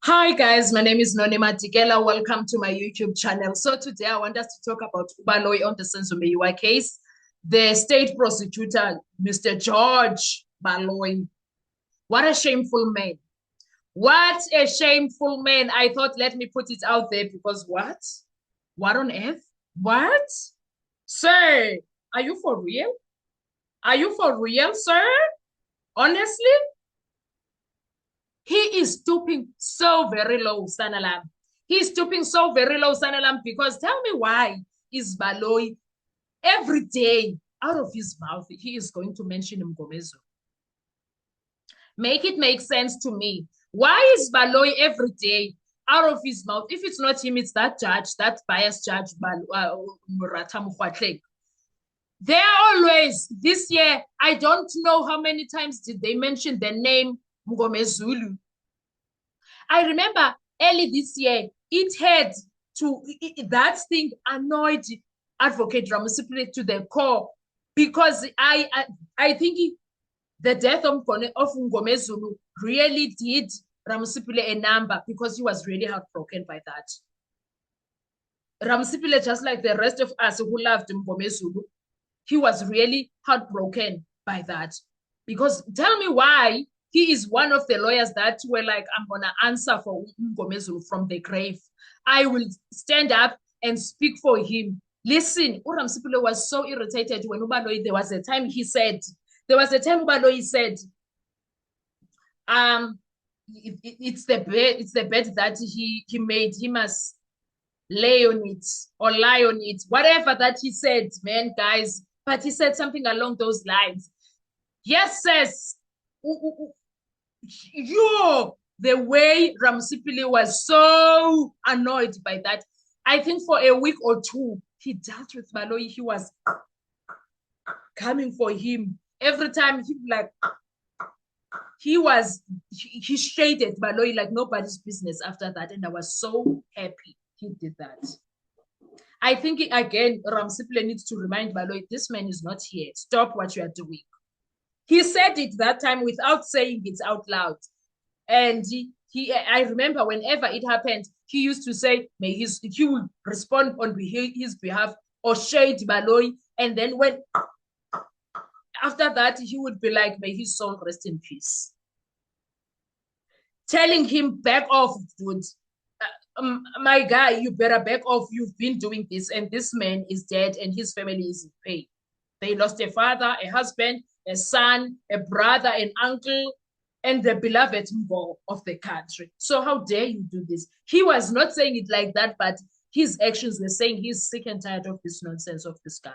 Hi guys, my name is Nonima Tigela. Welcome to my YouTube channel. So today I want us to talk about Ubaloyi on the Senzo case. The state prosecutor, Mr. George Baloyi. What a shameful man. What a shameful man. I thought, let me put it out there because what? What on earth? What? Sir, are you for real? Are you for real, sir? Honestly? He is stooping so very low, Sanalam. He's stooping so very low, Sanalam, because tell me why is Baloyi every day out of his mouth, he is going to mention Mgomezo. Make it make sense to me. Why is Baloyi every day out of his mouth? If it's not him, it's that judge, that biased judge, Murata Mukwatleng. They're always, this year, I don't know how many times did they mention the name Mngomezulu. I remember early this year, that thing annoyed Advocate Ramusipile to the core because I think the death of Mngomezulu really did Ramusipile a number because he was really heartbroken by that. Ramusipile, just like the rest of us who loved Mngomezulu, he was really heartbroken by that. Because tell me why he is one of the lawyers that were like, I'm going to answer for Mngomezulu from the grave. I will stand up and speak for him. Listen, Ramusipile was so irritated when Ubaloyi, there was a time Ubaloyi said, it's the bed that he made. He must lay on it or lie on it, whatever that he said, man, guys. But he said something along those lines. Yes, says the way Ramusipile was so annoyed by that. I think for a week or two, he dealt with Baloyi. He was coming for him. Every time he shaded Baloyi like nobody's business after that. And I was so happy he did that. I think, again, Ramusipile needs to remind Baloyi, this man is not here. Stop what you are doing. He said it that time without saying it out loud. And I remember whenever it happened, he used to say, he would respond on his behalf or shade Baloyi. And then after that, he would be like, may his soul rest in peace. Telling him, back off, dude. My guy, you better back off. You've been doing this, and this man is dead, and his family is in pain. They lost a father, a husband, a son, a brother, an uncle, and the beloved Mbo of the country. So how dare you do this? He was not saying it like that, but his actions were saying he's sick and tired of this nonsense of this guy.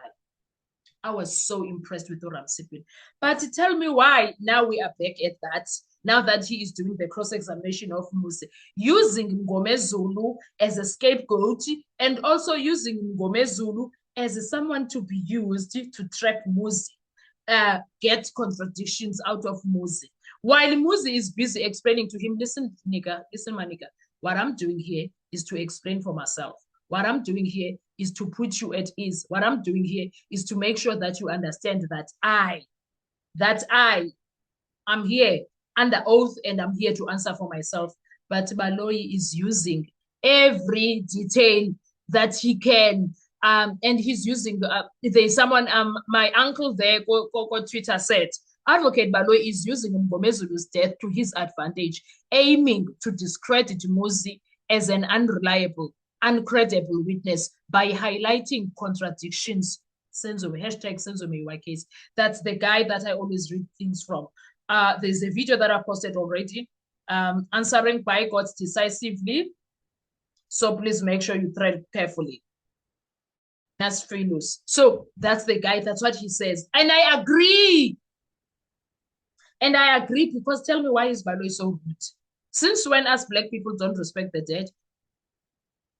I was so impressed with Ramusipile. But tell me why now we are back at that. Now that he is doing the cross-examination of Muzi, using Mngomezulu as a scapegoat and also using Mngomezulu as someone to be used to trap Muzi, get contradictions out of Muzi. While Muzi is busy explaining to him, listen, nigga, listen, my nigga, what I'm doing here is to explain for myself. What I'm doing here is to put you at ease. What I'm doing here is to make sure that you understand that I am here under oath and I'm here to answer for myself. But Baloyi is using every detail that he can. And he's using, there's someone, my uncle there, Twitter said, Advocate Baloyi is using Mngomezulu's death to his advantage, aiming to discredit Muzi as an unreliable, uncredible witness by highlighting contradictions. Senzo case. That's the guy that I always read things from. There's a video that I posted already, answering by God decisively. So please make sure you tread carefully. That's Philus. So that's the guy, that's what he says. And I agree. And I agree because tell me why is Baloyi so rude? Since when us Black people don't respect the dead?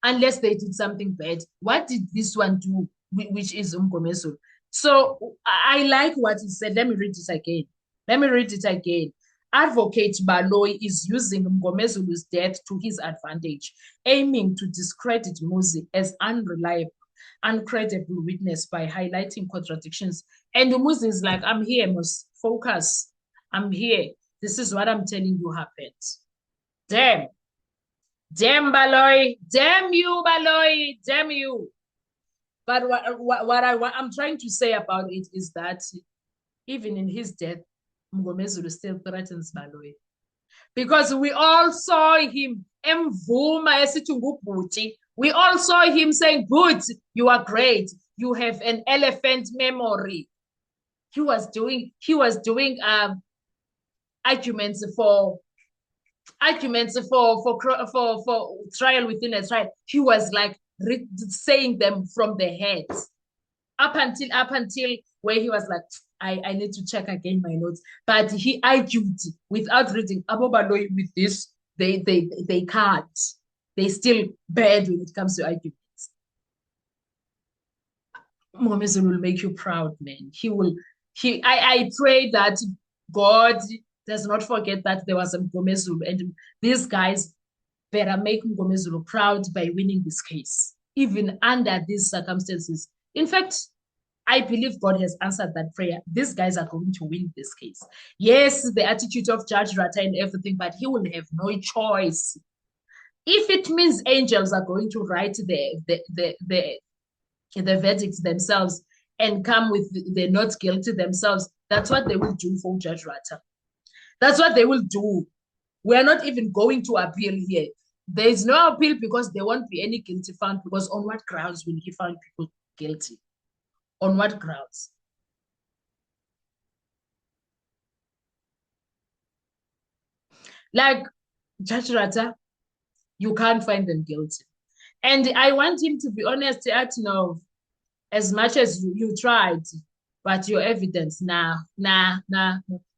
Unless they did something bad. What did this one do, which is Mngomezulu? So I like what he said. Let me read it again. Advocate Baloyi is using Mngomezulu's death to his advantage, aiming to discredit Muzi as unreliable, uncredible witness by highlighting contradictions. And Muzi is like, I'm here, must focus. I'm here. This is what I'm telling you happened. Damn. Damn Baloy, damn you, Baloy, damn you. But I'm trying to say about it is that even in his death, Mngomezulu still threatens Baloy. Because we all saw him emvuma esithi ngubhuti. We all saw him saying, "Bhuti, you are great. You have an elephant memory." He was doing arguments for for trial within a trial. He was like saying them from the head up until where he was like, I need to check again my notes. But he argued without reading. Abobaloy with this, they can't. They still bad when it comes to arguments. Mngomezulu will make you proud, man. He will. I pray that God does not forget that there was a Mngomezulu, and these guys better make Mngomezulu proud by winning this case, even under these circumstances. In fact, I believe God has answered that prayer. These guys are going to win this case. Yes, the attitude of Judge Rata and everything, but he will have no choice. If it means angels are going to write the verdicts themselves and come with the not guilty themselves, that's what they will do for Judge Rata. That's what they will do. We are not even going to appeal here. There is no appeal because there won't be any guilty found, because on what grounds will he find people guilty? On what grounds? Like Judge Rata, you can't find them guilty. And I want him to be honest at no, as much as you tried, but your evidence, nah.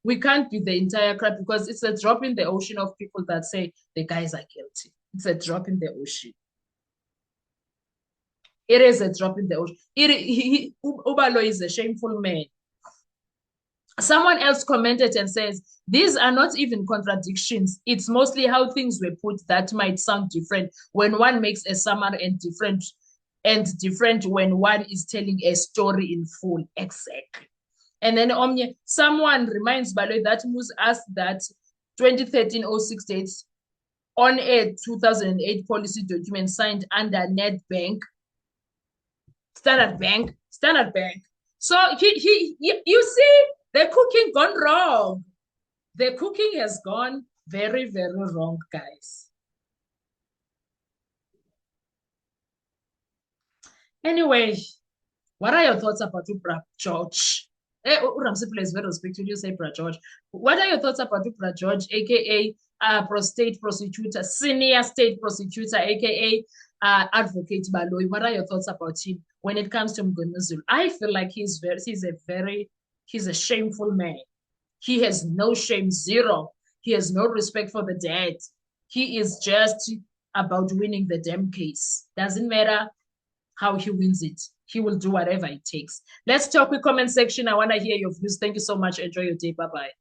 We can't be the entire crowd, because it's a drop in the ocean of people that say the guys are guilty. It's a drop in the ocean. It is a drop in the ocean. Ubalo is a shameful man. Someone else commented and says, these are not even contradictions. It's mostly how things were put that might sound different when one makes a summary, and different when one is telling a story in full. Exactly. And then someone reminds Baloy that Moose asked that 2013-06 dates on a 2008 policy document signed under Nedbank, Standard Bank. So you see, the cooking gone wrong. The cooking has gone very, very wrong, guys. Anyway, what are your thoughts about Ubra George? Ramsey is very respectful. You say Bra George. What are your thoughts about Ubra George, aka state prosecutor, senior state prosecutor, aka advocate Baloy? What are your thoughts about him when it comes to Mngomezulu? I feel like he's a shameful man. He has no shame, zero. He has no respect for the dead. He is just about winning the damn case. Doesn't matter how he wins it. He will do whatever it takes. Let's talk with comment section. I want to hear your views. Thank you so much. Enjoy your day. Bye-bye.